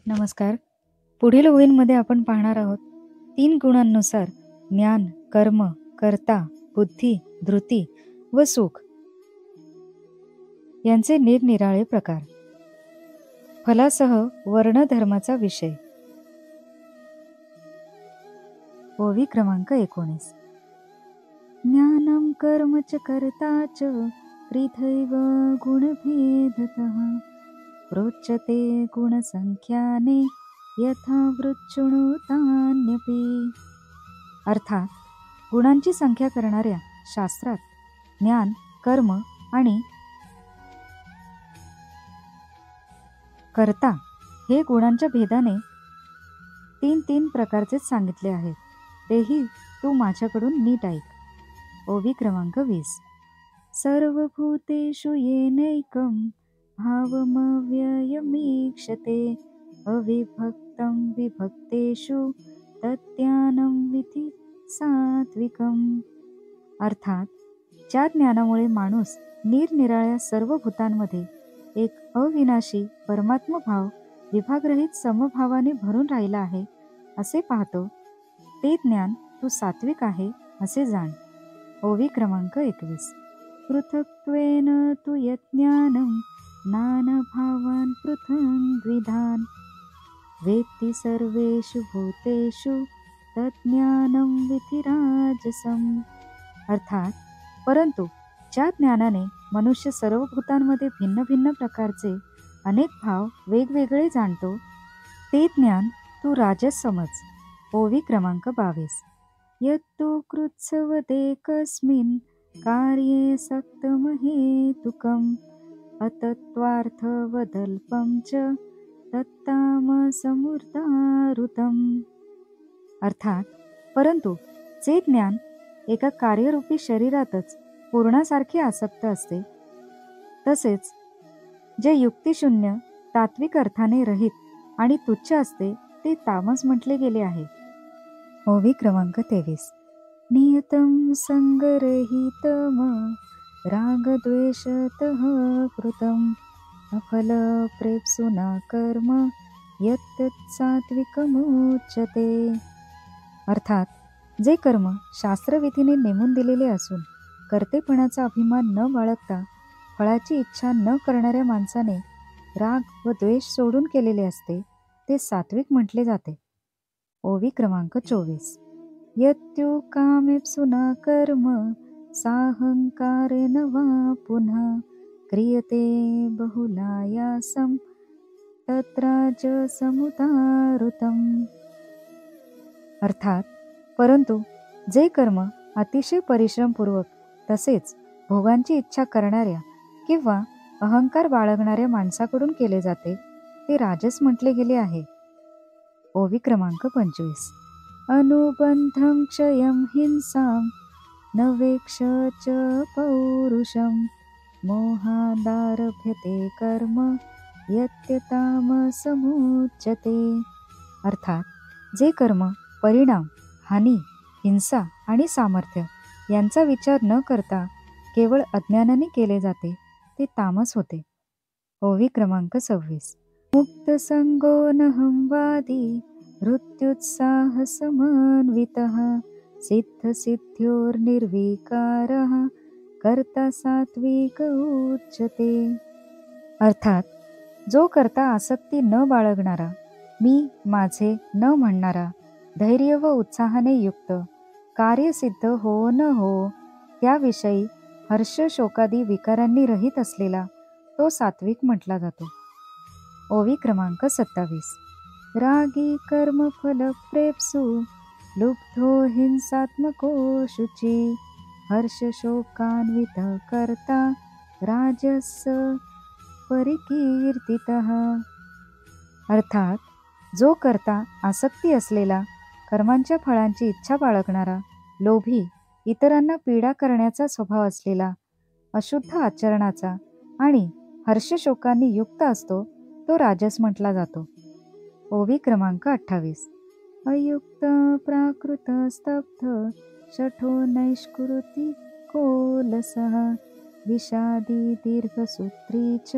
नमस्कार. पुढील ओळींमध्ये आपण पाहणार आहोत 3 गुणांनुसार ज्ञान, कर्म, कर्ता, बुद्धी, धृती व सुख यांचे निरनिराळे प्रकार. फलासह वर्णधर्माचा विषय. ओवी क्रमांक 19. ज्ञानम कर्म च कर्ता च त्रिधैव गुणभेदतः प्रोच्यते गुणसंख्याने यथा वृच्छृणुतान्यपि. अर्थात गुणांची संख्या करणाऱ्या शास्त्रात ज्ञान, कर्म आणि कर्ता हे गुणांच्या भेदाने 3 प्रकारचेच सांगितले आहेत. तेही तू माझ्याकडून नीट ऐक. ओवी क्रमांक 20. सर्वभूतेषु येनैकं भावमव्ययमीक्षते अविभक्तं विभक्तेषु तज्ज्ञानं विधी सात्विकम्. अर्थात ज्या ज्ञानामुळे माणूस निरनिराळ्या सर्व भूतांमध्ये एक अविनाशी परमात्म भाव विभागरहित समभावाने भरून राहिला आहे असे पाहतो, ते ज्ञान तू सात्विक आहे असे जाण. ओवी क्रमांक 21. पृथक्त्वेन तु यज्ञानं नानाभावान् पृथग्विधान् वेत्ति सर्वेषु भूतेषु तज्ज्ञानं विधी राजसम्. अर्थात परंतु ज्या ज्ञानाने मनुष्य सर्व भूतांमध्ये भिन्न भिन्न प्रकारचे अनेक भाव वेगवेगळे जाणतो, ते ज्ञान तू राजस समज. ओवी क्रमांक 22. यत्तु कृत्सवदेकस्मिन् कार्ये सक्तमहेतुकम् अतत्त्वार्थवदल्पं च तत्तामसमूर्धारुतम्. अर्थात परंतु जे ज्ञान एका कार्यरूपी शरीरातच पूर्णासारखे आसक्त असते, तसेच जे युक्तिशून्य तात्विक अर्थाने रहित आणि तुच्छ असते, ते तामस म्हटले गेले आहे. ओवी क्रमांक 23. नियतं संगरहितम रागद्वेषतः कृतम् अफलप्रेप्सुना कर्म यत्तत् सात्विकमुच्यते. अर्थात जे कर्म शास्त्रविधीने नेमून दिलेले असून कर्तेपणाचा अभिमान न बाळगता फळाची इच्छा न करणाऱ्या माणसाने राग व द्वेष सोडून केलेले असते, ते सात्विक म्हटले जाते. ओवी क्रमांक 24. यत्तु कामेप्सुना कर्म साहंकारेण वा पुनः क्रियते बहुलायासं तत्राजसमुदाहृतम्. अर्थात परंतु जे कर्म अतिशय परिश्रमपूर्वक तसेच भोगांची इच्छा करणाऱ्या किंवा अहंकार बाळगणाऱ्या माणसाकडून केले जाते, ते राजस म्हटले गेले आहे. ओवी क्रमांक 25. अनुबंधं क्षयं हिंसां न वेक्ष च पौरुषं मोहादारभ्यते कर्म यत्यतामसमुच्यते. अर्थात जे कर्म परिणाम, हानी, हिंसा आणि सामर्थ्य यांचा विचार न करता केवळ अज्ञानाने केले जाते, ते तामस होते. ओवी क्रमांक 26. मुक्तसंगो नहंवादी हृत्युत्साहसमन्वितः सिद्धसिद्ध्योर्निर्विकारः कर्ता सात्विक उच्यते. अर्थात जो करता आसक्ती न बाळगणारा, मी माझे न म्हणणारा, धैर्य व उत्साहाने युक्त, कार्यसिद्ध हो न हो त्याविषयी हर्ष शोकादी विकारांनी रहित असलेला तो सात्विक म्हटला जातो. ओवी क्रमांक 27. रागी कर्मफलप्रेप्सु लुब्धो हिंसात्मको शुची हर्षशोकान्वितः कर्ता राजस परिकीर्तितः. अर्थात जो करता आसक्ती असलेला, कर्मांच्या फळांची इच्छा बाळगणारा, लोभी, इतरांना पीडा करण्याचा स्वभाव असलेला, अशुद्ध आचरणाचा आणि हर्षशोकांनी युक्त असतो, तो राजस म्हटला जातो. ओवी क्रमांक 28. अयुक्त प्राकृत स्तब्ध शठो नैष्कृती कोलसः विषादी दीर्घसूत्री च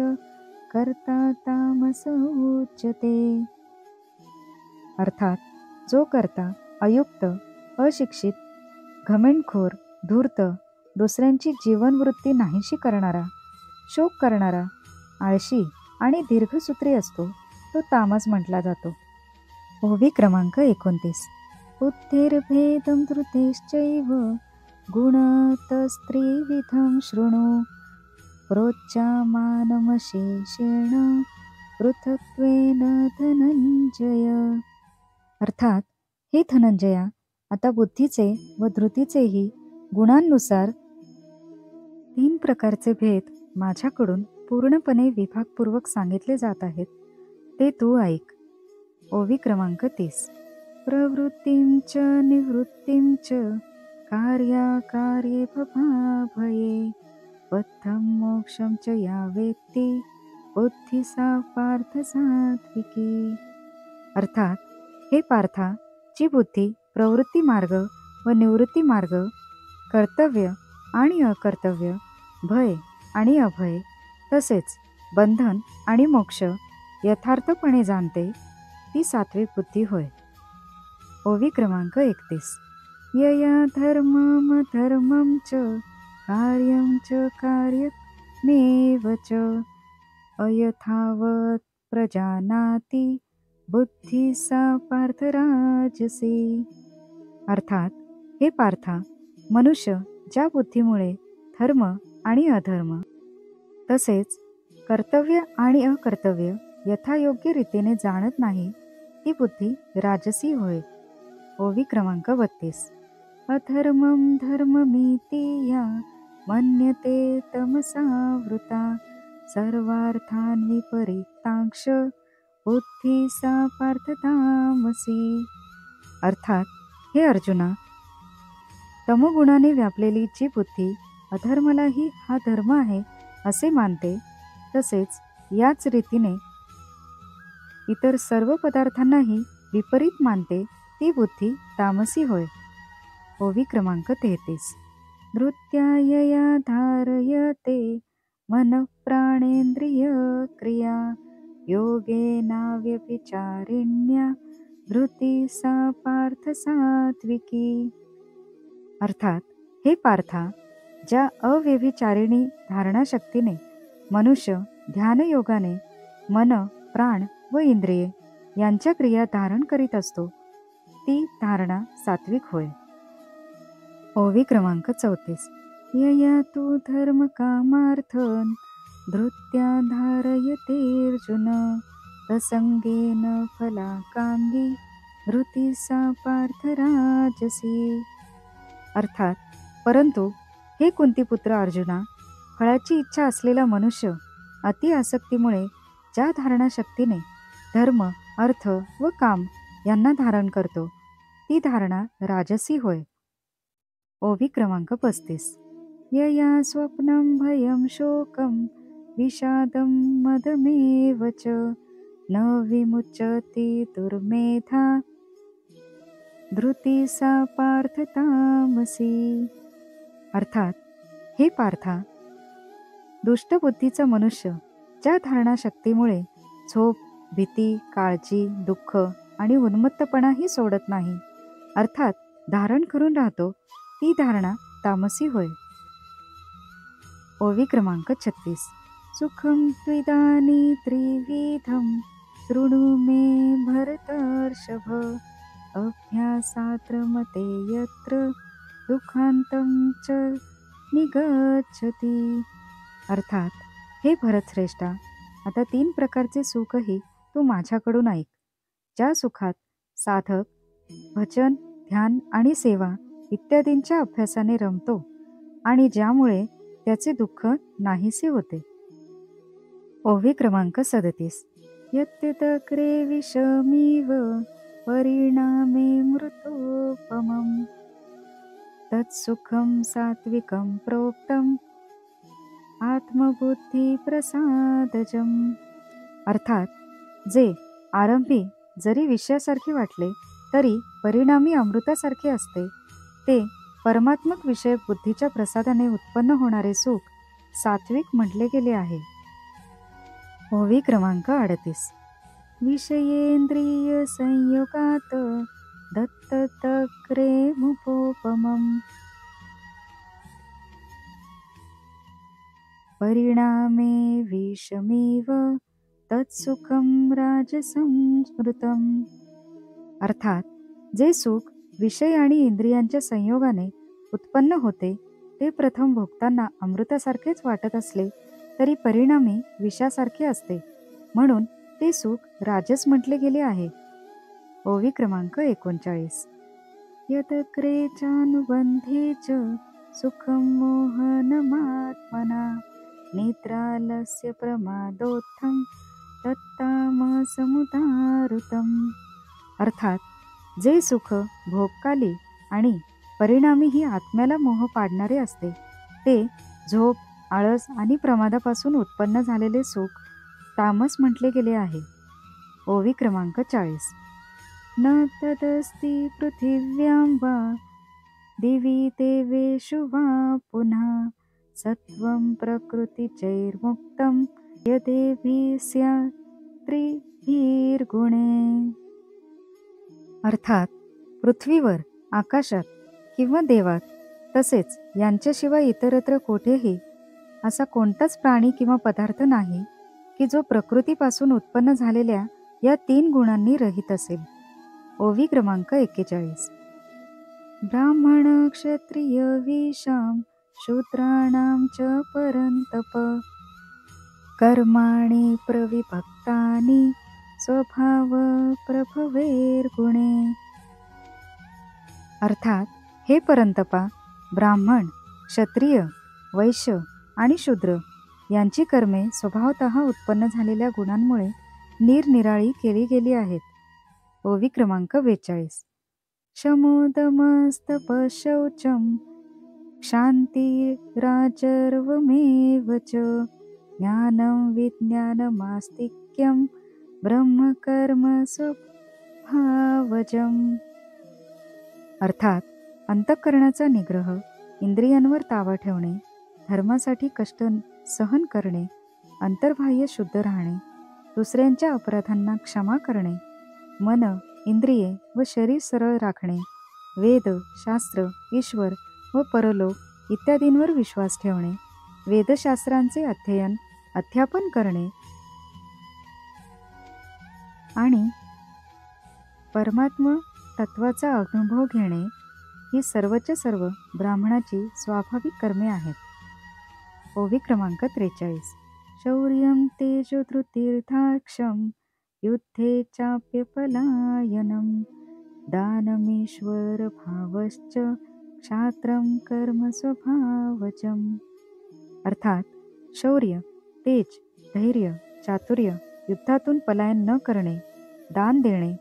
कर्ता तामस उच्यते. अर्थात जो करता अयुक्त, अशिक्षित, घमेंडखोर, धूर्त, दुसऱ्यांची जीवनवृत्ती नाहीशी करणारा, शोक करणारा, आळशी आणि दीर्घसूत्री असतो तो तामस म्हटला जातो. ओवी क्रमांक 29. बुद्धिर्भेदं धृतेश्चैव गुणतस्त्रिविधं शृणु प्रोच्यमानमशेषेण पृथक्त्वेन धनंजय. अर्थात हे धनंजया, आता बुद्धीचे व धृतीचेही गुणांनुसार 3 प्रकारचे भेद माझ्याकडून पूर्णपणे विभागपूर्वक सांगितले जात आहेत, ते तू ऐक. ओवी क्रमांक 30. प्रवृत्तिं च निवृत्तिं च कार्याकार्ये भये बद्धं मोक्षं च या वेत्ती बुद्धी सा पार्थ सात्विकी. अर्थात हे पार्था, जी बुद्धी प्रवृत्ती मार्ग व निवृत्ती मार्ग, कर्तव्य आणि अकर्तव्य, भय आणि अभय, तसेच बंधन आणि मोक्ष यथार्थपणे जाणते, ती सात्विक बुद्धी होय. ओवी क्रमांक 31. यया धर्ममधर्मं च कार्यं च कार्यमेव च अयथावत् प्रजानाति बुद्धी सा पार्थ राजसी. अर्थात हे पार्था, मनुष्य ज्या बुद्धीमुळे धर्म आणि अधर्म तसेच कर्तव्य आणि अकर्तव्य यथायोग्य रीतीने जाणत नाही, ती बुद्धी राजसी होय. ओवी क्रमांक 32. अधर्मं धर्ममिति या मन्यते तमसावृता सर्वार्थान् विपरीतांश बुद्धी सा पार्थ तामसी. अर्थात हे अर्जुना, तमोगुणाने व्यापलेली जी बुद्धी अधर्मालाही हा धर्म आहे असे मानते, तसेच याच रीतीने इतर सर्व पदार्थांनाही विपरीत मानते, ती बुद्धी तामसी होय. ओवी क्रमांक 33. धृत्यायया धारयते मन प्राणेंद्रिय क्रिया योगेनाव्यभिचारिण्या धृती सा पार्थ सात्विकी. अर्थात हे पार्था, ज्या अव्यभिचारिणी धारणाशक्तीने मनुष्य ध्यानयोगाने मन, प्राण व इंद्रिये यांच्या क्रिया धारण करीत असतो, ती धारणा सात्विक होय. ओवी क्रमांक 34. यया तु धर्म कामार्थन धृत्या धारयतेर्जुन प्रसंगेन फलाकांगी धृती सा पार्थ राजसी. अर्थात परंतु हे कुंतीपुत्र अर्जुना, फळाची इच्छा असलेला मनुष्य अति आसक्तीमुळे ज्या धारणाशक्तीने धर्म, अर्थ व काम यांना धारण करतो, ती धारणा राजसी होय. ओवी क्रमांक 35. यया स्वप्नं भयं शोकं विषादं मदमेव च न विमुच्यते दुर्मेधा धृती सा पार्थ तामसी. अर्थात हे पार्था, दुष्टबुद्धीचा मनुष्य ज्या धारणाशक्तीमुळे झोप, भीती, काळजी, दुःख आणि उन्मत्तपणाही सोडत नाही, अर्थात धारण करून राहतो, ती धारणा तामसी होय. ओवी क्रमांक 36. सुखं त्विदानी त्रिविधं शृणु मे भरतर्षभ अभ्यासात्र मते यत्र दुःखांतं च निगच्छति. अर्थात हे भरतश्रेष्ठा, आता 3 प्रकारचे सुखही तू माझ्याकडून ऐक. ज्या सुखात साधक भजन, ध्यान आणि सेवा इत्यादींच्या अभ्यासाने रमतो आणि ज्यामुळे त्याचे दुःख नाहीसे होते. ओवी क्रमांक 37. यत्तक्रे विषमीव परिणामे मृतोपमं तत्सुखं सात्विकं प्रोक्तम आत्मबुद्धी प्रसादजम. अर्थात जे आरंभी जरी विषयासारखे वाटले तरी परिणामी अमृतासारखे असते, ते परमात्मक विषय बुद्धीच्या प्रसादाने उत्पन्न होणारे सुख सात्विक म्हटले गेले आहे. ओवी क्रमांक 38. विषयेन्द्रिय संयोगात दत्ततक्रे मुपोपमम् परिणामे विषमेव तत्सुखम राजसंस्मृतम. अर्थात जे सुख विषय आणि इंद्रियांच्या संयोगाने उत्पन्न होते ते प्रथम भोगताना अमृतासारखेच वाटत असले तरी परिणामी विषासारखे असते, म्हणून ते सुख राजस म्हटले गेले आहे. ओवी क्रमांक 39. यदग्रे चानुबंधे च सुखं मोहनमात्मना निद्रालस्य प्रमादोत्थं तत्तामसमुदाहृतम्. अर्थात जे सुख भोगकाली आणि परिणामी ही आत्म्याला मोह पाडणारे असते ते झोप, आळस आणि प्रमादापासून उत्पन्न झालेले सुख तामस म्हटले गेले आहे. ओवी क्रमांक 40. न तदस्ति पृथिव्यां वा दिवि देवेषु वा पुनः सत्वं प्रकृतिचैर्मुक्तं यदेभिः स्यात् त्रिभिर्गुणे. अर्थात पृथ्वीवर, आकाशात किंवा देवात तसेच यांच्याशिवाय इतरत्र कोठेही असा कोणताच प्राणी किंवा पदार्थ नाही की जो प्रकृतीपासून उत्पन्न झालेल्या या 3 गुणांनी रहित असेल. ओवी क्रमांक 41. ब्राह्मण क्षत्रिय विषाम शूद्राणां च परन्तप कर्माणि प्रविभक्तानि स्वभाव प्रभवेर्गुणे. अर्थात हे परंतपा, ब्राह्मण, क्षत्रिय, वैश्य आणि शूद्र यांची कर्मे स्वभावतः उत्पन्न झालेल्या गुणांमुळे निरनिराळी केली गेली आहेत. ओवी क्रमांक 42. शमोदमस्तपशौचं क्षान्तिराजर्वमेव च ज्ञानं विज्ञानमास्तिक्यं ब्रह्मकर्म स्वभावजम्. अर्थात अंतःकरणाचा निग्रह, इंद्रियांवर ताबा ठेवणे, धर्मासाठी कष्ट सहन करणे, अंतर्बाह्य शुद्ध राहणे, दुसऱ्यांच्या अपराधांना क्षमा करणे, मन, इंद्रिये व शरीर सरळ राखणे, वेद, शास्त्र, ईश्वर व परलोक इत्यादींवर विश्वास ठेवणे, वेदशास्त्रांचे अध्ययन, अध्यापन करणे आणि परमात्मा तत्वाचा अनुभव घेणे ही सर्वच्या सर्व ब्राह्मणाची स्वाभाविक कर्मे आहेत. ओवी क्रमांक 43. शौर्यं तेजो धृतिर्धाक्षं युद्धे चाप्यपलायनं दानमीश्वर भावश्च क्षात्रं कर्म स्वभावजम्. अर्थात शौर्य, तेज, धैर्य, चातुर्य, युद्धातून पलायन न करणे, दान देणे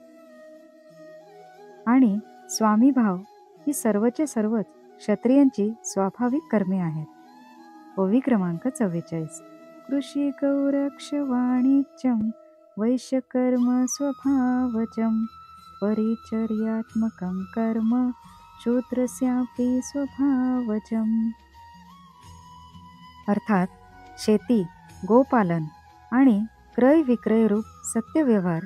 आणि स्वामीभाव ही सर्वच्या सर्वच क्षत्रियांची स्वाभाविक कर्मे आहेत. ओवी क्रमांक 44. कृषी गौरक्ष वाणिज्यं वैश्यकर्म स्वभावजं परिचर्यात्मकं कर्म शूद्रस्यापि स्वभावजम्. अर्थात शेती, गोपालन आणि क्रय विक्रय रूप सत्यव्यवहार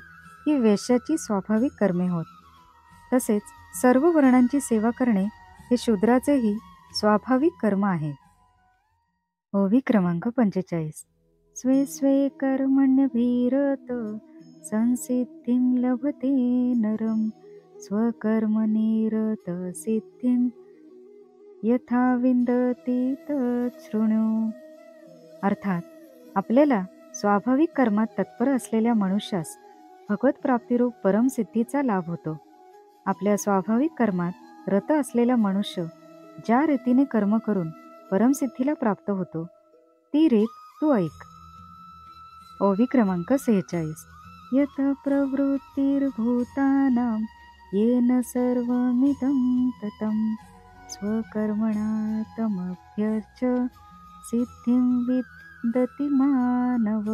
ही वेश्याची स्वाभाविक कर्मे होत. तसेच सर्व वर्णांची सेवा करणे हे शूद्राचेही स्वाभाविक कर्म आहे. ओवी क्रमांक 45. स्वे स्वे कर्मण्यभिरत संसिद्धिं लभते नरं स्वकर्मनिरत सिद्धिं यथा विन्दति तच्छृणु. अर्थात आपल्याला स्वाभाविक कर्मात तत्पर असलेल्या मनुष्यास भगवत प्राप्तिरूप परमसिद्धीचा लाभ होतो. आपल्या स्वाभाविक कर्मात रत असलेला मनुष्य ज्या रीतीने कर्म करून परमसिद्धीला प्राप्त होतो ती रीत तू ऐक. ओवी क्रमांक 46. यत प्रवृत्तिर्भूतानां येन सर्वमिदं ततं स्वकर्मणा तमभ्यर्च्य सिद्धिं विन्दति मानव.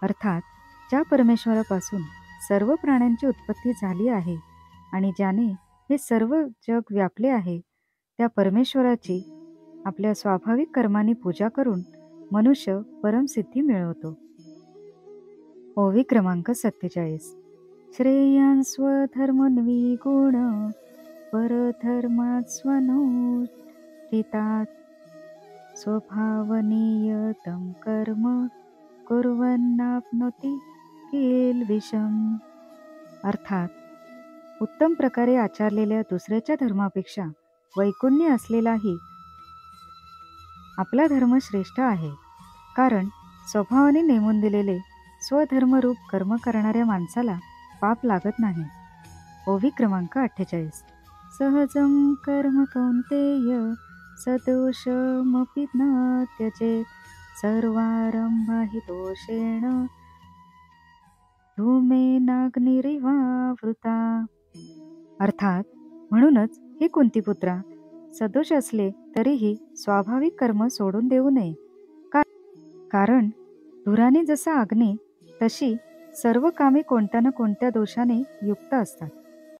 अर्थात ज्या परमेश्वरापासून सर्व प्राण्यांची उत्पत्ती झाली आहे आणि ज्याने हे सर्व जग व्यापले आहे त्या परमेश्वराची आपल्या स्वाभाविक कर्मांनी पूजा करून मनुष्य परमसिद्धी मिळवतो. ओवी क्रमांक 47. श्रेयान् स्वधर्मन्विगुण परधर्मात् स्वनुष्ठितात् स्वभावनियतं कर्म कुर्वन्नाप्नोति किल्बिषम्. अर्थात उत्तम प्रकारे आचरलेल्या दुसऱ्याच्या धर्मापेक्षा वैकुण्य असलेलाही आपला धर्म श्रेष्ठ आहे, कारण स्वभावाने नेमून दिलेले स्वधर्मरूप कर्म करणाऱ्या माणसाला पाप लागत नाही. ओवी क्रमांक 48. सहजं कर्म कौन्तेय सदोषमपि न त्यजेत सर्वारंभा हि दोषेण धूमेनाग्निरिवावृता. अर्थात म्हणूनच हे कुंतीपुत्रा, सदोष असले तरीही स्वाभाविक कर्म सोडून देऊ नये, कारण धुराने जसा अग्नी तशी सर्व कामे कोणत्या ना कोणत्या दोषाने युक्त असतात.